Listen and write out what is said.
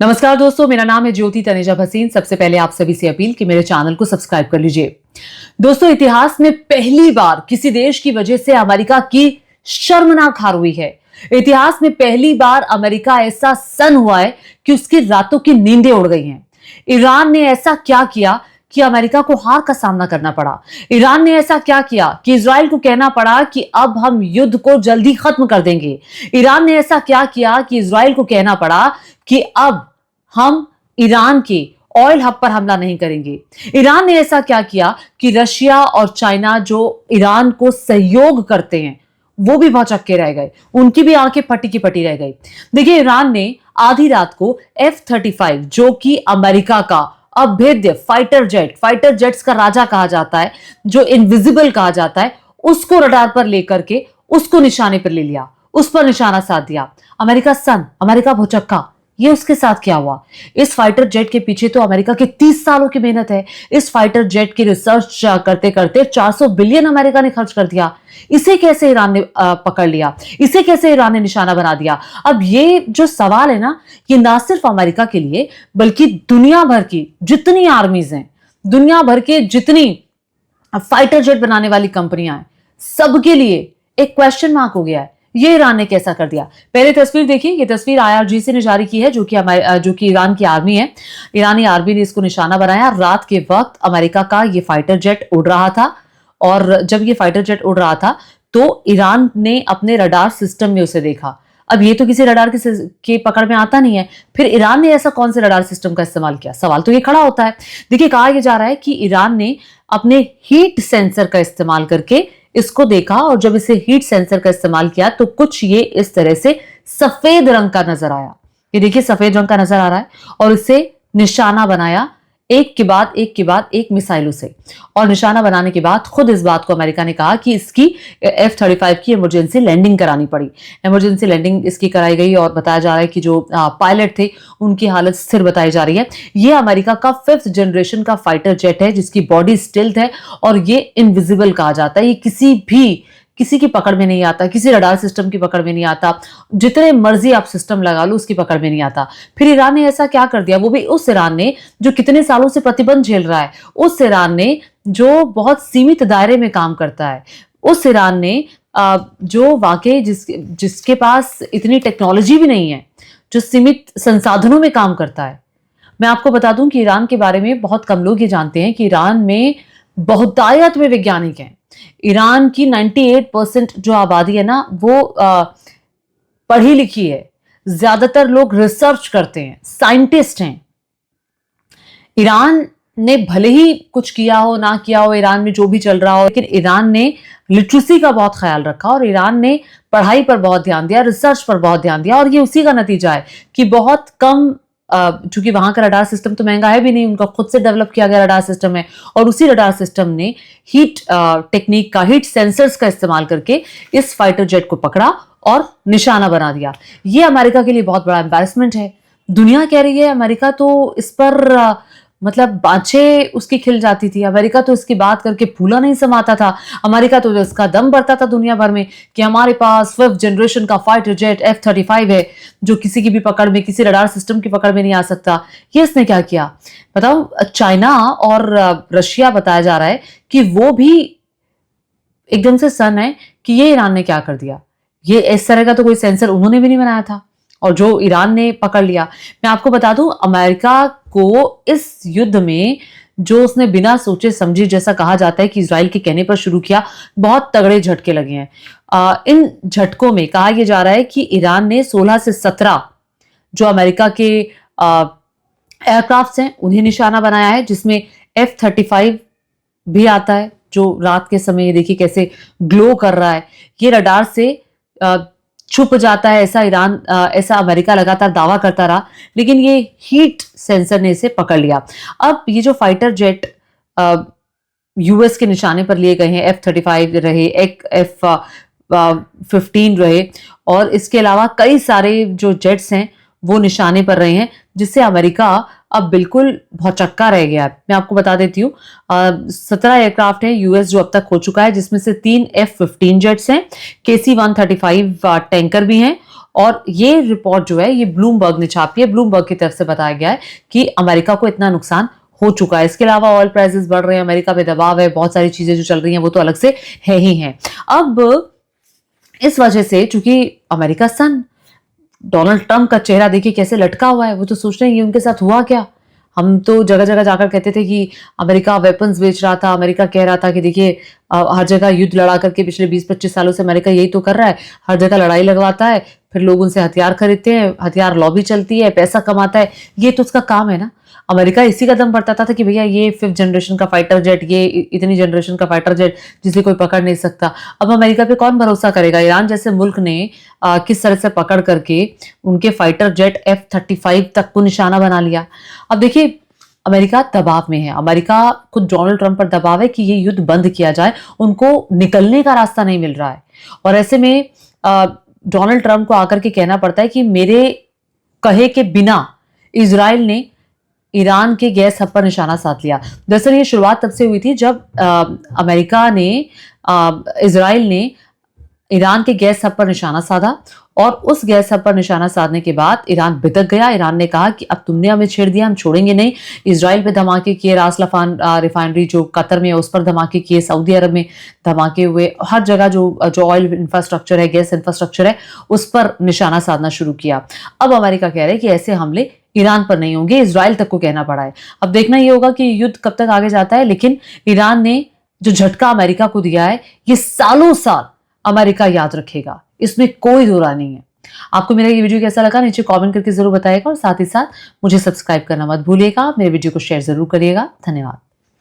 नमस्कार दोस्तों, मेरा नाम है ज्योति तनेजा भसीन। सबसे पहले आप सभी से अपील कि मेरे चैनल को सब्सक्राइब कर लीजिए। दोस्तों, इतिहास में पहली बार किसी देश की वजह से अमेरिका की शर्मनाक हार हुई है। इतिहास में पहली बार अमेरिका ऐसा सन हुआ है कि उसकी रातों की नींदें उड़ गई हैं। ईरान ने ऐसा क्या किया कि अमेरिका को हार का सामना करना पड़ा। ईरान ने ऐसा क्या किया कि इजराइल को कहना पड़ा कि अब हम युद्ध को जल्दी खत्म कर देंगे। ईरान ने ऐसा क्या किया कि इजराइल को कहना पड़ा कि अब हम ईरान के ऑयल हब पर हमला नहीं करेंगे। ईरान ने ऐसा क्या किया कि रशिया और चाइना जो ईरान को सहयोग करते हैं वो भी भौचक्के रह गए, उनकी भी आंखें फटी की फटी रह गई। देखिए, ईरान ने आधी रात को F-35 जो कि अमेरिका का अभेद्य फाइटर जेट्स का राजा कहा जाता है, जो इनविजिबल कहा जाता है, उसको रडार पर लेकर के उसको निशाने पर ले लिया, उस पर निशाना साध दिया। अमेरिका भौचक्का। ये उसके साथ क्या हुआ? इस फाइटर जेट के पीछे तो अमेरिका के 30 सालों की मेहनत है। इस फाइटर जेट की रिसर्च करते करते 400 बिलियन अमेरिका ने खर्च कर दिया। इसे कैसे ईरान ने पकड़ लिया? इसे कैसे ईरान ने निशाना बना दिया? अब ये जो सवाल है ना, ये ना सिर्फ अमेरिका के लिए बल्कि दुनिया भर की जितनी आर्मीज हैं, दुनिया भर के जितनी फाइटर जेट बनाने वाली कंपनियां हैं, सबके लिए एक क्वेश्चन मार्क हो गया है। ये ईरान ने कैसा कर दिया? पहले तस्वीर देखिए। ये तस्वीर IRGC ने जारी की है, जो कि ईरान की आर्मी है। ईरानी आर्मी ने इसको निशाना बनाया। रात के वक्त अमेरिका का ये फाइटर जेट उड़ रहा था, और जब ये फाइटर जेट उड़ रहा था तो ईरान ने अपने रडार सिस्टम में उसे देखा। अब ये तो किसी रडार के पकड़ में आता नहीं है, फिर ईरान ने ऐसा कौन से रडार सिस्टम का इस्तेमाल किया? सवाल तो ये खड़ा होता है। देखिए, कहा यह जा रहा है कि ईरान ने अपने हीट सेंसर का इस्तेमाल करके इसको देखा, और जब इसे हीट सेंसर का इस्तेमाल किया तो कुछ ये इस तरह से सफेद रंग का नजर आया। ये देखिए, सफेद रंग का नजर आ रहा है, और इसे निशाना बनाया एक के बाद एक मिसाइलों से। और निशाना बनाने के बाद खुद इस बात को अमेरिका ने कहा कि इसकी F-35 की इमरजेंसी लैंडिंग करानी पड़ी। इमरजेंसी लैंडिंग इसकी कराई गई, और बताया जा रहा है कि जो पायलट थे उनकी हालत स्थिर बताई जा रही है। ये अमेरिका का 5th जनरेशन का फाइटर जेट है, जिसकी बॉडी स्टिल्थ है, और ये इनविजिबल कहा जाता है। ये किसी की पकड़ में नहीं आता, किसी रडार सिस्टम की पकड़ में नहीं आता, जितने मर्जी आप सिस्टम लगा लो उसकी पकड़ में नहीं आता। फिर ईरान ने ऐसा क्या कर दिया? वो भी उस ईरान ने जो कितने सालों से प्रतिबंध झेल रहा है, उस ईरान ने जो बहुत सीमित दायरे में काम करता है, उस ईरान ने जो वाकई जिसके पास इतनी टेक्नोलॉजी भी नहीं है, जो सीमित संसाधनों में काम करता है। मैं आपको बता दूं कि ईरान के बारे में बहुत कम लोग ये जानते हैं कि ईरान में बहुतायत में वैज्ञानिक हैं। ईरान की 98% जो आबादी है ना, वो पढ़ी लिखी है। ज्यादातर लोग रिसर्च करते हैं, साइंटिस्ट हैं। ईरान ने भले ही कुछ किया हो ना किया हो, ईरान में जो भी चल रहा हो, लेकिन ईरान ने लिटरेसी का बहुत ख्याल रखा, और ईरान ने पढ़ाई पर बहुत ध्यान दिया, रिसर्च पर बहुत ध्यान दिया। और ये उसी का नतीजा है कि बहुत कम, चूंकि वहां का रडार सिस्टम तो महंगा है भी नहीं, उनका खुद से डेवलप किया गया रडार सिस्टम है, और उसी रडार सिस्टम ने हीट टेक्निक का, हीट सेंसर्स का इस्तेमाल करके इस फाइटर जेट को पकड़ा और निशाना बना दिया। ये अमेरिका के लिए बहुत बड़ा एम्बैरेसमेंट है। दुनिया कह रही है, अमेरिका तो इस पर मतलब बाँछें उसकी खिल जाती थी। अमेरिका तो इसकी बात करके फूला नहीं समाता था। अमेरिका तो इसका दम बढ़ता था दुनिया भर में कि हमारे पास 5th जनरेशन का फाइटर जेट F-35 है, जो किसी की भी पकड़ में, किसी रडार सिस्टम की पकड़ में नहीं आ सकता। ये इसने क्या किया बताओ? चाइना और रशिया बताया जा रहा है कि वो भी एकदम से सन है कि ये ईरान ने क्या कर दिया। ये इस तरह का तो कोई सेंसर उन्होंने भी नहीं बनाया था, और जो ईरान ने पकड़ लिया। मैं आपको बता दूं, अमेरिका को इस युद्ध में जो उसने बिना सोचे समझे, जैसा कहा जाता है कि इजराइल के कहने पर शुरू किया, बहुत तगड़े झटके लगे हैं। इन झटकों में कहा यह जा रहा है कि ईरान ने 16 से 17 जो अमेरिका के एयरक्राफ्ट हैं उन्हें निशाना बनाया है, जिसमें F-35 भी आता है, जो रात के समय देखिए कैसे ग्लो कर रहा है। ये रडार से छुप जाता है, ऐसा अमेरिका लगातार दावा करता रहा, लेकिन ये हीट सेंसर ने इसे पकड़ लिया। अब ये जो फाइटर जेट US के निशाने पर लिए गए हैं, F-35 रहे, एक F-15 रहे, और इसके अलावा कई सारे जो जेट्स हैं वो निशाने पर रहे हैं, जिससे अमेरिका अब बिल्कुल भौचक्का रह गया है। मैं आपको बता देती हूँ, 17 एयरक्राफ्ट है US जो अब तक हो चुका है, जिसमें से 3 F-15 जेट्स हैं, KC-135 टैंकर भी हैं, और ये रिपोर्ट जो है ये ब्लूमबर्ग ने छापी है। ब्लूमबर्ग की तरफ से बताया गया है कि अमेरिका को इतना नुकसान हो चुका है। इसके अलावा ऑयल प्राइसेस बढ़ रहे हैं, अमेरिका पे दबाव है, बहुत सारी चीजें जो चल रही हैं वो तो अलग से है ही हैं। अब इस वजह से चूंकि अमेरिका सन डोनाल्ड ट्रंप का चेहरा देखिए कैसे लटका हुआ है, वो तो सोच रहे हैं ये उनके साथ हुआ क्या। हम तो जगह जगह जाकर कहते थे कि अमेरिका वेपन्स बेच रहा था, अमेरिका कह रहा था कि देखिए हर जगह युद्ध लड़ा करके पिछले 20-25 सालों से अमेरिका यही तो कर रहा है, हर जगह लड़ाई लगवाता है, फिर लोग उनसे हथियार खरीदते हैं, हथियार लॉबी चलती है, पैसा कमाता है, ये तो उसका काम है ना। अमेरिका इसी का दम बताता था कि भैया ये 5th जनरेशन का फाइटर जेट, ये इतनी जनरेशन का फाइटर जेट जिसे कोई पकड़ नहीं सकता। अब अमेरिका पे कौन भरोसा करेगा। ईरान जैसे मुल्क ने किस तरह से पकड़ करके उनके फाइटर जेट F-35 तक को निशाना बना लिया। अब देखिए अमेरिका दबाव में है, अमेरिका खुद डोनाल्ड ट्रंप पर दबाव है कि ये युद्ध बंद किया जाए, उनको निकलने का रास्ता नहीं मिल रहा है। और ऐसे में डोनाल्ड ट्रंप को आकर के कहना पड़ता है कि मेरे कहे के बिना इजराइल ने ईरान के गैस हब पर निशाना साध लिया। दरअसल ये शुरुआत तब से हुई थी जब अमेरिका ने इजराइल ने ईरान के गैस हब पर निशाना साधा, और उस गैस हब पर निशाना साधने के बाद ईरान बिदक गया। ईरान ने कहा कि अब तुमने हमें छेड़ दिया, हम छोड़ेंगे नहीं। इजराइल पे धमाके किए, रास लफान रिफाइनरी जो कतर में है उस पर धमाके किए, सऊदी अरब में धमाके हुए, हर जगह जो ऑयल इंफ्रास्ट्रक्चर है, गैस इंफ्रास्ट्रक्चर है, उस पर निशाना साधना शुरू किया। अब अमेरिका कह रहे हैं कि ऐसे हमले ईरान पर नहीं होंगे, इजराइल तक को कहना पड़ा है। अब देखना ये होगा कि युद्ध कब तक आगे जाता है, लेकिन ईरान ने जो झटका अमेरिका को दिया है ये सालों साल अमेरिका याद रखेगा, इसमें कोई दो राय नहीं है। आपको मेरा ये वीडियो कैसा लगा नीचे कमेंट करके जरूर बताइएगा, और साथ ही साथ मुझे सब्सक्राइब करना मत भूलिएगा। मेरे वीडियो को शेयर जरूर करिएगा। धन्यवाद।